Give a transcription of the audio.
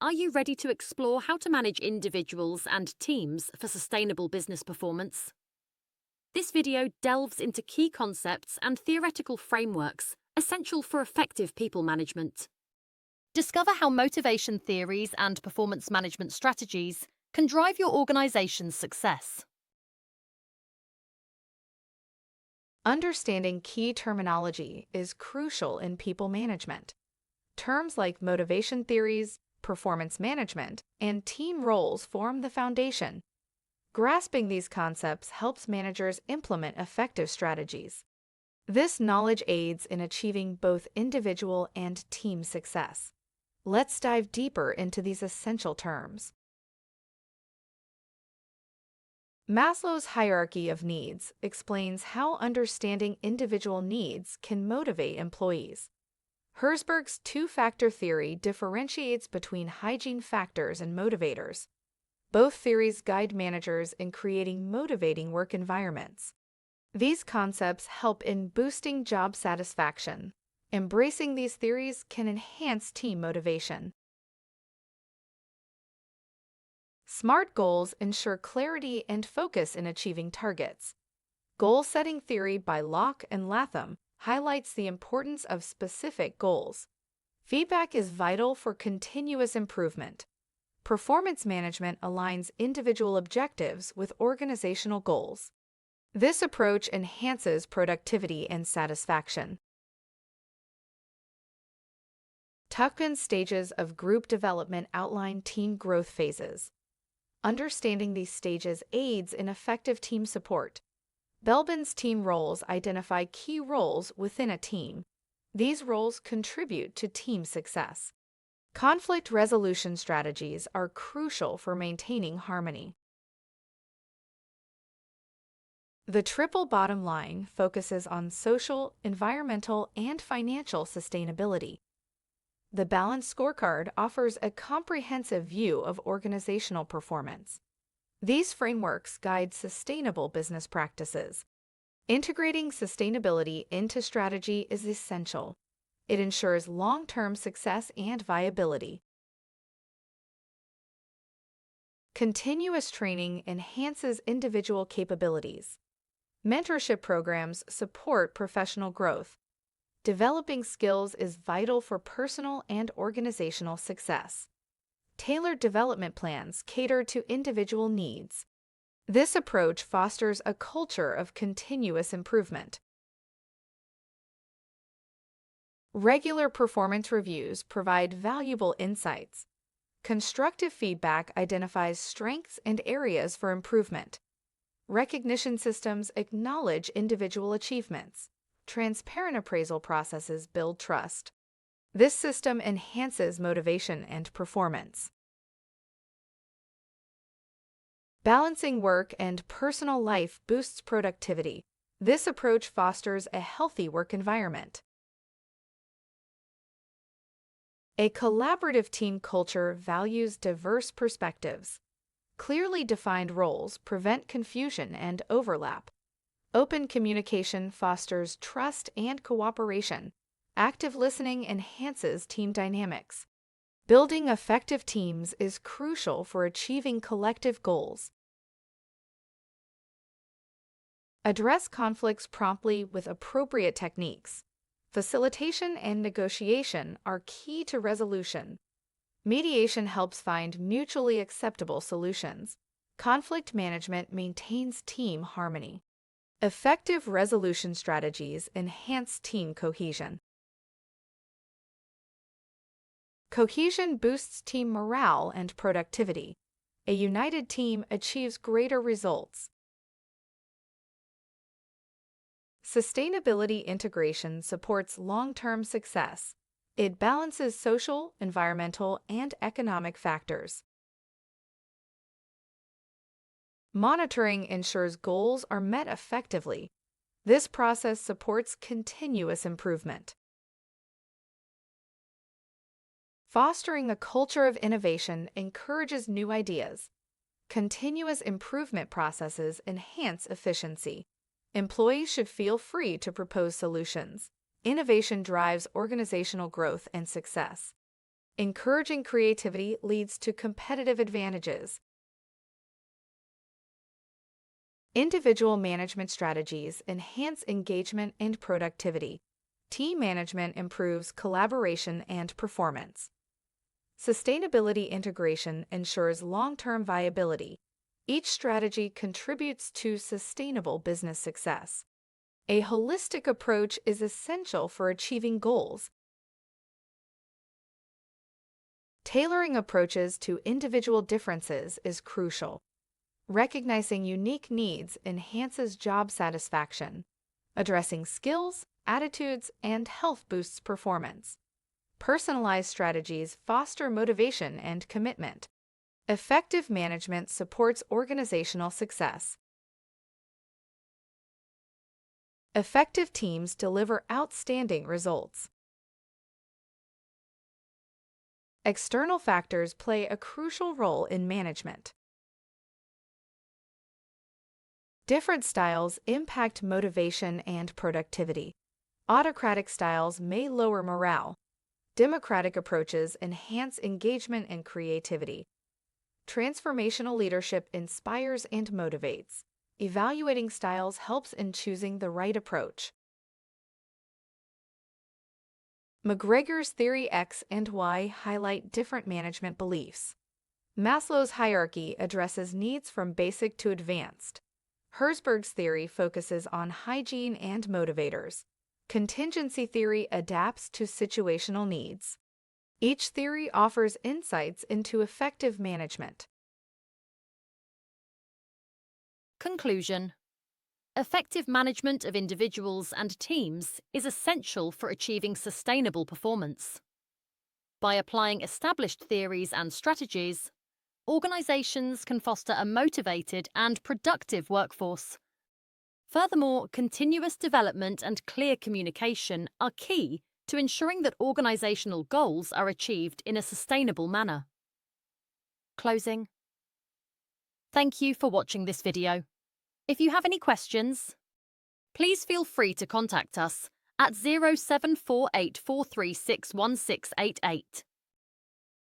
Are you ready to explore how to manage individuals and teams for sustainable business performance? This video delves into key concepts and theoretical frameworks essential for effective people management. Discover how motivation theories and performance management strategies can drive your organization's success. Understanding key terminology is crucial in people management. Terms like motivation theories, performance management, and team roles form the foundation. Grasping these concepts helps managers implement effective strategies. This knowledge aids in achieving both individual and team success. Let's dive deeper into these essential terms. Maslow's hierarchy of needs explains how understanding individual needs can motivate employees. Herzberg's two-factor theory differentiates between hygiene factors and motivators. Both theories guide managers in creating motivating work environments. These concepts help in boosting job satisfaction. Embracing these theories can enhance team motivation. SMART goals ensure clarity and focus in achieving targets. Goal-setting theory by Locke and Latham highlights the importance of specific goals. Feedback is vital for continuous improvement. Performance management aligns individual objectives with organizational goals. This approach enhances productivity and satisfaction. Tuckman's stages of group development outline team growth phases. Understanding these stages aids in effective team support. Belbin's team roles identify key roles within a team. These roles contribute to team success. Conflict resolution strategies are crucial for maintaining harmony. The triple bottom line focuses on social, environmental, and financial sustainability. The Balanced Scorecard offers a comprehensive view of organizational performance. These frameworks guide sustainable business practices. Integrating sustainability into strategy is essential. It ensures long-term success and viability. Continuous training enhances individual capabilities. Mentorship programs support professional growth. Developing skills is vital for personal and organizational success. Tailored development plans cater to individual needs. This approach fosters a culture of continuous improvement. Regular performance reviews provide valuable insights. Constructive feedback identifies strengths and areas for improvement. Recognition systems acknowledge individual achievements. Transparent appraisal processes build trust. This system enhances motivation and performance. Balancing work and personal life boosts productivity. This approach fosters a healthy work environment. A collaborative team culture values diverse perspectives. Clearly defined roles prevent confusion and overlap. Open communication fosters trust and cooperation. Active listening enhances team dynamics. Building effective teams is crucial for achieving collective goals. Address conflicts promptly with appropriate techniques. Facilitation and negotiation are key to resolution. Mediation helps find mutually acceptable solutions. Conflict management maintains team harmony. Effective resolution strategies enhance team cohesion. Cohesion boosts team morale and productivity. A united team achieves greater results. Sustainability integration supports long-term success. It balances social, environmental, and economic factors. Monitoring ensures goals are met effectively. This process supports continuous improvement. Fostering a culture of innovation encourages new ideas. Continuous improvement processes enhance efficiency. Employees should feel free to propose solutions. Innovation drives organizational growth and success. Encouraging creativity leads to competitive advantages. Individual management strategies enhance engagement and productivity. Team management improves collaboration and performance. Sustainability integration ensures long-term viability. Each strategy contributes to sustainable business success. A holistic approach is essential for achieving goals. Tailoring approaches to individual differences is crucial. Recognizing unique needs enhances job satisfaction. Addressing skills, attitudes, and health boosts performance. Personalized strategies foster motivation and commitment. Effective management supports organizational success. Effective teams deliver outstanding results. External factors play a crucial role in management. Different styles impact motivation and productivity. Autocratic styles may lower morale. Democratic approaches enhance engagement and creativity. Transformational leadership inspires and motivates. Evaluating styles helps in choosing the right approach. McGregor's theory X and Y highlight different management beliefs. Maslow's hierarchy addresses needs from basic to advanced. Herzberg's theory focuses on hygiene and motivators. Contingency theory adapts to situational needs. Each theory offers insights into effective management. Conclusion. Effective management of individuals and teams is essential for achieving sustainable performance. By applying established theories and strategies, organizations can foster a motivated and productive workforce. Furthermore, continuous development and clear communication are key to ensuring that organizational goals are achieved in a sustainable manner. Closing. Thank you for watching this video. If you have any questions, please feel free to contact us at 0748 436 1688.